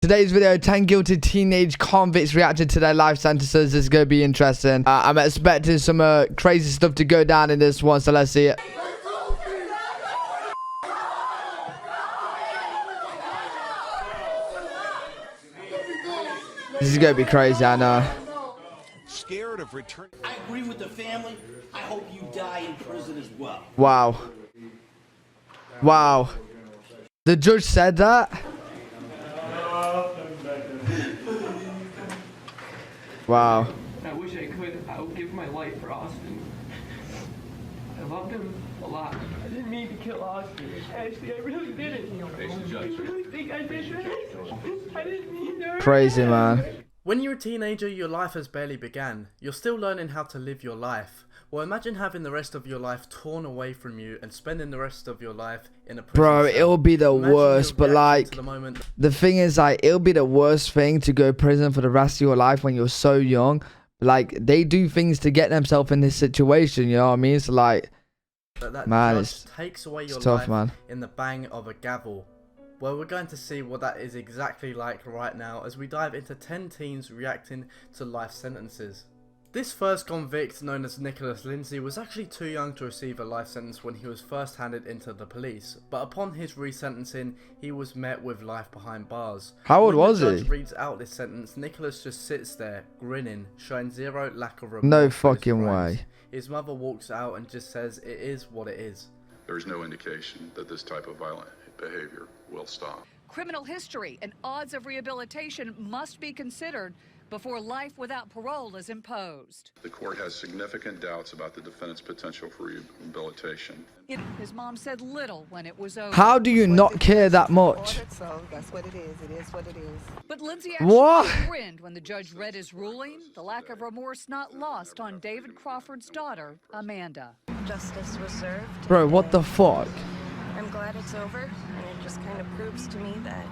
today's video, 10 guilty teenage convicts reacted to their life sentences. This is going to be interesting. I'm expecting some crazy stuff to go down in this one, so let's see it. This is going to be crazy, I know. Scared of return. I agree with the family. I hope you die in prison as well. Wow. Wow. The judge said that? Wow. I wish I could. I would give my life for Austin. I loved him a lot. I didn't mean to kill Austin. Actually, I really didn't. I really think I did that. I didn't mean to. Crazy, man. When you're a teenager, your life has barely began. You're still learning how to live your life. Well, imagine having the rest of your life torn away from you and spending the rest of your life in a prison Bro, cell. it'll be the Imagine worst, your but like, reaction to the thing is, like, it'll be the worst thing to go to prison for the rest of your life when you're so young. Like, they do things to get themselves in this situation, you know what I mean? So like, that man, judge takes away your tough, life man. in the bang of a gavel. Well, we're going to see what that is exactly like right now as we dive into 10 teens reacting to life sentences. This first convict, known as Lindsay, was actually too young to receive a life sentence when he was first handed into the police, but upon his resentencing, he was met with life behind bars. How old was When the he? judge reads out this sentence, Nicholas just sits there, grinning, showing zero lack of remorse. No for his fucking crimes. way. His mother walks out and just says it is what it is. There is no indication that this type of violent behavior will stop. Criminal history and odds of rehabilitation must be considered before life without parole is imposed. The court has significant doubts about the defendant's potential for rehabilitation. His mom said little when it was over. How do you not care that much? So that's what it is. It is what it is. But Lindsay actually What? grinned when the judge read his ruling. The lack of remorse not lost on David Crawford's daughter, Amanda. Justice was served. Bro, what the fuck? I'm glad it's over, and it just kind of proves to me that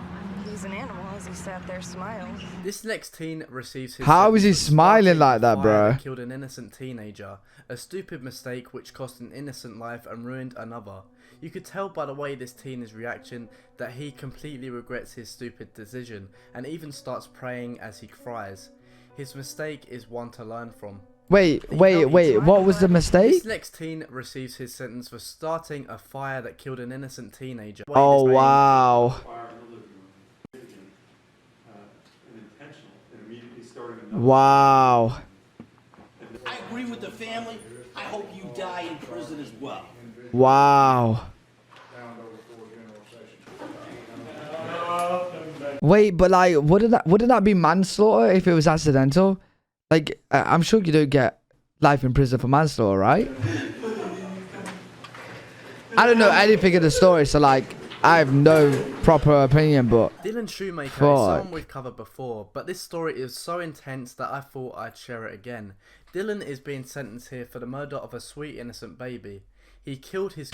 he's an animal as he sat there smiling. This next teen receives his How is he sentence for smiling starting like a that, fire bro? that killed an innocent teenager, a stupid mistake which cost an innocent life and ruined another. You could tell by the way this teen is reacting that he completely regrets his stupid decision and even starts praying as he cries. His mistake is one to learn from. Wait, what was the mistake? This next teen receives his sentence for starting a fire that killed an innocent teenager. Oh, wow. Wow. I agree with the family. I hope you die in prison as well. Wow. Wait, but like, wouldn't that be manslaughter if it was accidental? Like, I'm sure you don't get life in prison for manslaughter, right? I don't know anything of the story, so like, I have no proper opinion, but Dylan Shoemaker is someone we've covered before, but this story is so intense that I thought I'd share it again. Dylan is being sentenced here for the murder of a sweet innocent baby. He killed his...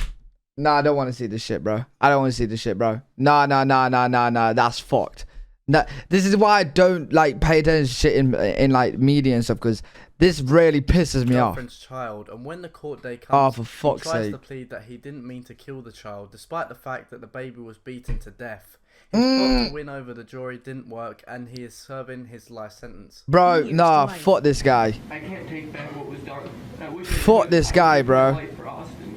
Nah, I don't want to see this shit, bro. I don't want to see this shit, bro. Nah, that's fucked. Nah, this is why I don't like pay attention to shit in like media and stuff, because this really pisses me off. Child, and when the court day Oh, comes, for fuck's he tries sake. to plead that he didn't mean to kill the child, despite the fact that the baby was beaten to death. His plot to win over the jury didn't work, and he is serving his life sentence. Bro, nah, fuck this guy. I can't take back what was done. I wish I Fuck could. this guy, bro. Life for Austin.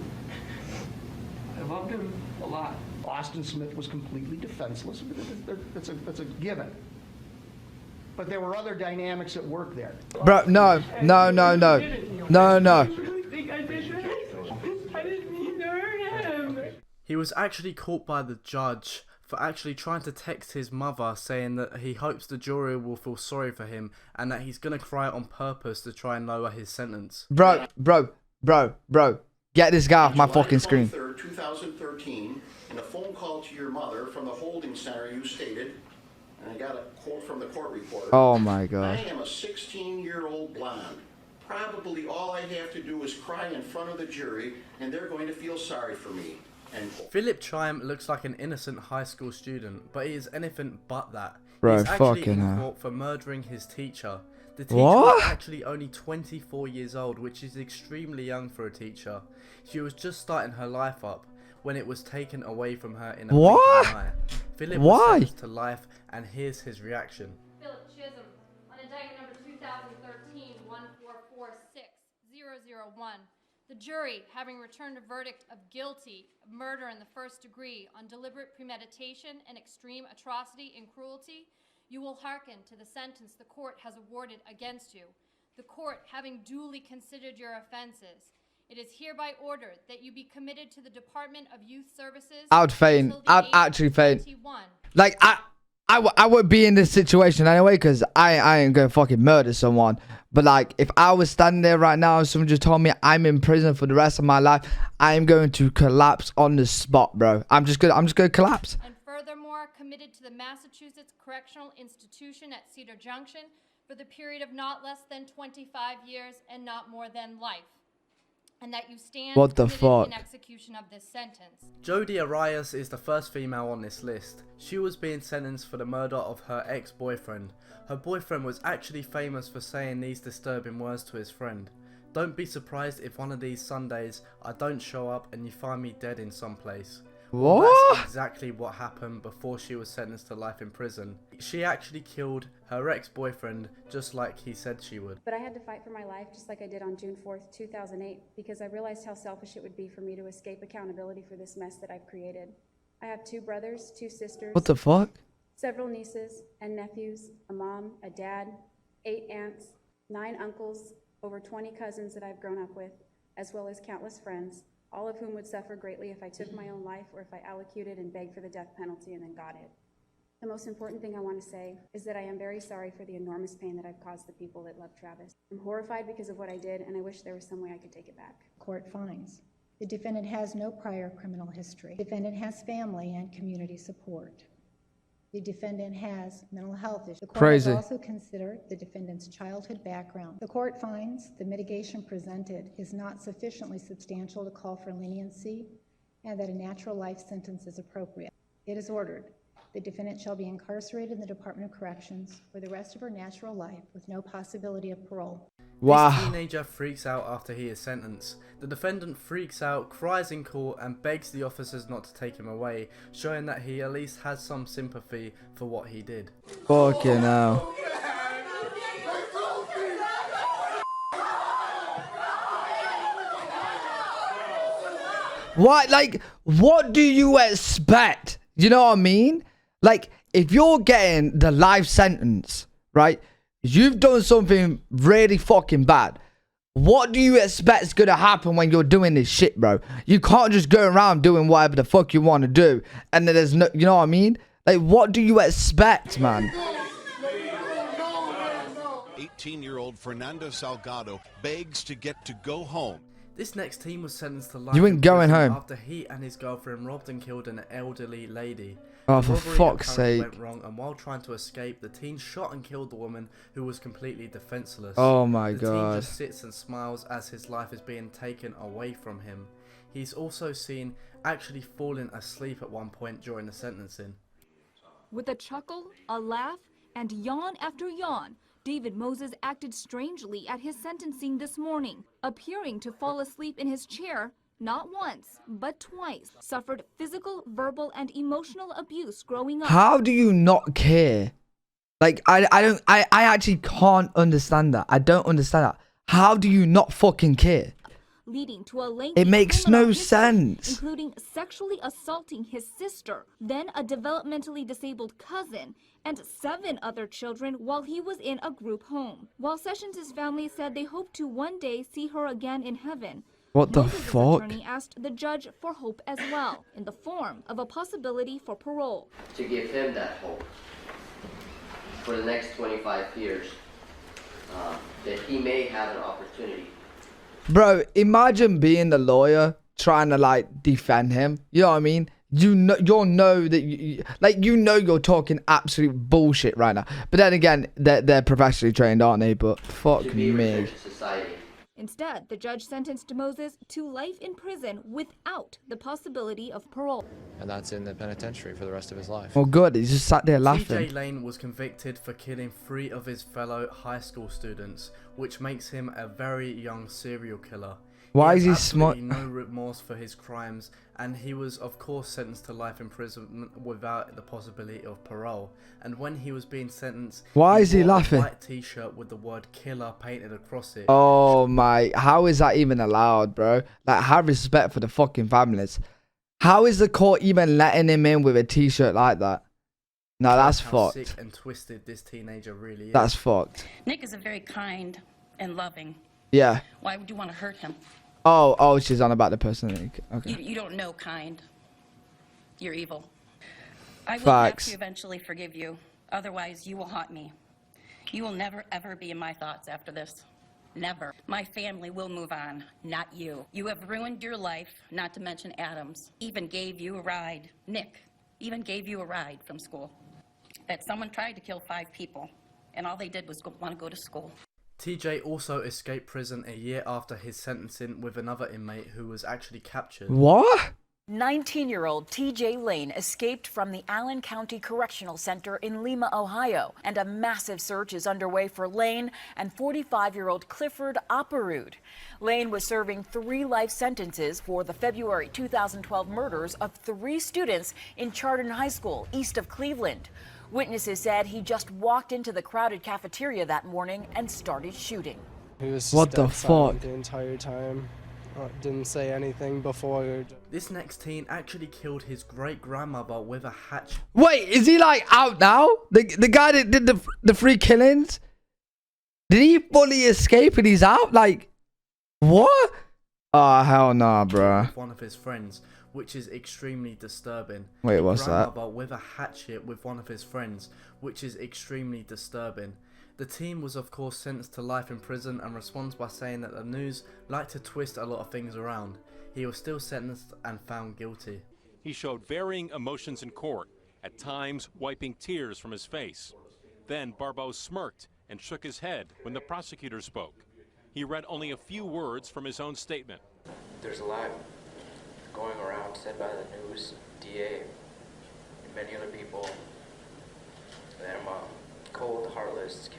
I loved him a lot. Austin Smith was completely defenseless. That's a given. But there were other dynamics at work there. Bro, no. I really think I did that. I didn't mean to hurt him. He was actually caught by the judge for actually trying to text his mother saying that he hopes the jury will feel sorry for him and that he's gonna cry on purpose to try and lower his sentence. Bro. Get this guy off my fucking screen. July 23rd, 2013, in a phone call to your mother from the holding center, you stated, and I got a quote from the court reporter. Oh my I god. am a 16-year-old blonde. Probably all I have to do is cry in front of the jury, and they're going to feel sorry for me. End quote. Philip Chime looks like an innocent high school student, but he is anything but that. Bro, He's actually fucking in hell. court for murdering his teacher. The teacher What? was actually only 24 years old, which is extremely young for a teacher. She was just starting her life up. when it was taken away from her in a What? blink of an eye. Philip Why? was sentenced to life, and here's his reaction. Philip Chism, on indictment number 2013-1446001. The jury, having returned a verdict of guilty of murder in the first degree on deliberate premeditation and extreme atrocity and cruelty, you will hearken to the sentence the court has awarded against you. The court, having duly considered your offenses, it is hereby ordered that you be committed to the Department of Youth Services. I would faint. until the I'd age actually of faint. 21. Like, I would be in this situation anyway, because I ain't gonna fucking murder someone. But like, if I was standing there right now and someone just told me I'm in prison for the rest of my life, I am going to collapse on the spot, bro. I'm just gonna collapse. And furthermore, committed to the Massachusetts Correctional Institution at Cedar Junction for the period of not less than 25 years and not more than life. And that you stand What the committed fuck? in execution of this sentence. Jodi Arias is the first female on this list. She was being sentenced for the murder of her ex-boyfriend. Her boyfriend was actually famous for saying these disturbing words to his friend. Don't be surprised if one of these Sundays I don't show up and you find me dead in some place. Well, What? that's exactly what happened before she was sentenced to life in prison. She actually killed her ex-boyfriend just like he said she would. But I had to fight for my life just like I did on June 4th, 2008, because I realized how selfish it would be for me to escape accountability for this mess that I've created. I have 2 brothers, 2 sisters, What the fuck? several nieces and nephews, a mom, a dad, 8 aunts, 9 uncles, over 20 cousins that I've grown up with, as well as countless friends, all of whom would suffer greatly if I took my own life or if I allocated and begged for the death penalty and then got it. The most important thing I want to say is that I am very sorry for the enormous pain that I've caused the people that love Travis. I'm horrified because of what I did, and I wish there was some way I could take it back. Court finds the defendant has no prior criminal history. The defendant has family and community support. The defendant has mental health issues. The court Crazy. has also considered the defendant's childhood background. The court finds the mitigation presented is not sufficiently substantial to call for leniency and that a natural life sentence is appropriate. It is ordered the defendant shall be incarcerated in the Department of Corrections for the rest of her natural life with no possibility of parole. Wow. This teenager freaks out after he is sentenced. The defendant freaks out, cries in court, and begs the officers not to take him away, showing that he at least has some sympathy for what he did. Fucking hell. What? Like, what do you expect? You know what I mean? Like, if you're getting the life sentence, right? You've done something really fucking bad. What do you expect is going to happen when you're doing this shit, bro? You can't just go around doing whatever the fuck you want to do. And then there's no, you know what I mean? Like, what do you expect, man? 18-year-old Fernando Salgado begs to get to go home. This next teen was sentenced to life You ain't in going prison home. after he and his girlfriend robbed and killed an elderly lady. Oh, The for robbery fuck's apparently sake. went wrong, and while trying to escape, the teen shot and killed the woman who was completely defenseless. Oh my the God. teen just sits and smiles as his life is being taken away from him. He's also seen actually falling asleep at one point during the sentencing. With a chuckle, a laugh, and yawn after yawn, David Moses acted strangely at his sentencing this morning, appearing to fall asleep in his chair not once, but twice, suffered physical, verbal, and emotional abuse growing up. How do you not care? Like, I actually can't understand that. I don't understand that. How do you not fucking care? Leading to a lengthy It makes criminal no history, sense. including sexually assaulting his sister, then a developmentally disabled cousin, and 7 other children while he was in a group home. While Sessions' family said they hope to one day see her again in heaven, What the Moses' fuck? attorney asked the judge for hope as well, in the form of a possibility for parole. To give him that hope for the next 25 years, that he may have an opportunity. Bro, imagine being the lawyer trying to like defend him. You know what I mean? You know, you'll know that you're talking absolute bullshit right now. But then again, they're professionally trained, aren't they? But fuck To be a me. return to society. Instead, the judge sentenced Moses to life in prison without the possibility of parole. And that's in the penitentiary for the rest of his life. Oh, good. He's just sat there TJ laughing. Lane was convicted for killing 3 of his fellow high school students, which makes him a very young serial killer. Why is he absolutely smart? no remorse for his crimes, and he was of course sentenced to life imprisonment without the possibility of parole. And when he was being sentenced, Why is he wore laughing? a white t-shirt with the word killer painted across it. Oh my, how is that even allowed, bro? Like, have respect for the fucking families. How is the court even letting him in with a t-shirt like that? No, that's How fucked. sick and twisted this teenager really is. That's fucked. Nick is a very kind and loving. Yeah. Why would you want to hurt him? Oh, she's on about the person. Okay. You don't know kind. You're evil. I will Facts. have to eventually forgive you. Otherwise, you will haunt me. You will never, ever be in my thoughts after this. Never. My family will move on, not you. You have ruined your life, not to mention Adam's. Even gave you a ride. Nick even gave you a ride from school. That someone tried to kill 5 people, and all they did was want to go to school. TJ also escaped prison a year after his sentencing with another inmate who was actually captured. What? 19-year-old TJ Lane escaped from the Allen County Correctional Center in Lima, Ohio, and a massive search is underway for Lane and 45-year-old Clifford Opperud. Lane was serving 3 life sentences for the February 2012 murders of 3 students in Chardon High School, east of Cleveland. Witnesses said he just walked into the crowded cafeteria that morning and started shooting. He was What just the dead silent fuck? the entire time. Didn't say anything before. This next teen actually killed his great-grandmother with a hatchet. Wait, is he like out now? The guy that did the 3 killings? Did he fully escape and he's out? Like, what? Oh, hell nah, bruh. One of his friends, which is extremely disturbing. Wait, what's that? Grandmother with a hatchet with one of his friends, which is extremely disturbing. The teen was of course sentenced to life in prison and responds by saying that the news liked to twist a lot of things around. He was still sentenced and found guilty. He showed varying emotions in court, at times wiping tears from his face. Then Barbeau smirked and shook his head when the prosecutor spoke. He read only a few words from his own statement. There's a lot going around said by the news, DA, and many other people that I'm a cold, heartless,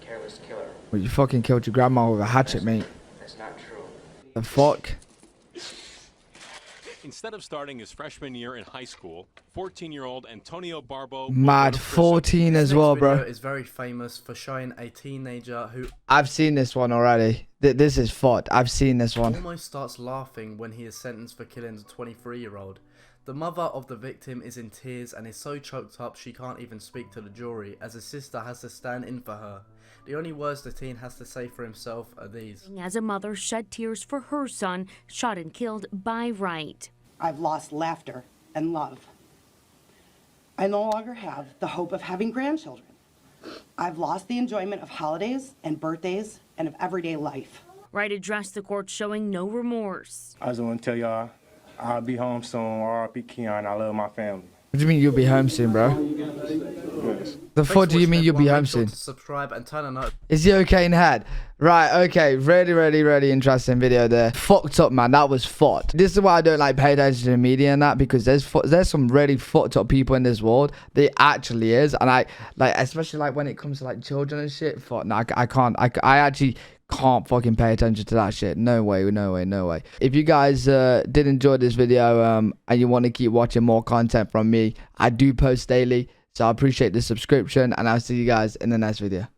careless killer. Well, you fucking killed your grandma with a hatchet, mate. That's not true. The fuck? Instead of starting his freshman year in high school, 14-year-old Antonio Barbeau... Mad 14 as well, bro. This video is very famous for showing a teenager who... I've seen this one already. This is fucked. I've seen this one. Almost starts laughing when he is sentenced for killing a 23-year-old. The mother of the victim is in tears and is so choked up she can't even speak to the jury, as his sister has to stand in for her. The only words the teen has to say for himself are these. As a mother shed tears for her son, shot and killed by Wright. I've lost laughter and love. I no longer have the hope of having grandchildren. I've lost the enjoyment of holidays and birthdays and of everyday life. Wright addressed the court showing no remorse. I just want to tell y'all, I'll be home soon. R.I.P. Keon. I love my family. What do you mean you'll be home soon, bro? The fuck do you mean you'll be home soon? Subscribe and turn on notifications. Is he okay in head? Right, okay. Really interesting video there. Fucked up, man. That was fucked. This is why I don't like pay attention to the media and that, because there's some really fucked up people in this world. There actually is. And I, like, especially like when it comes to like children and shit. Fuck, no, I can't. I actually can't fucking pay attention to that shit. No way. If you guys did enjoy this video and you want to keep watching more content from me, I do post daily. So I appreciate the subscription and I'll see you guys in the next video.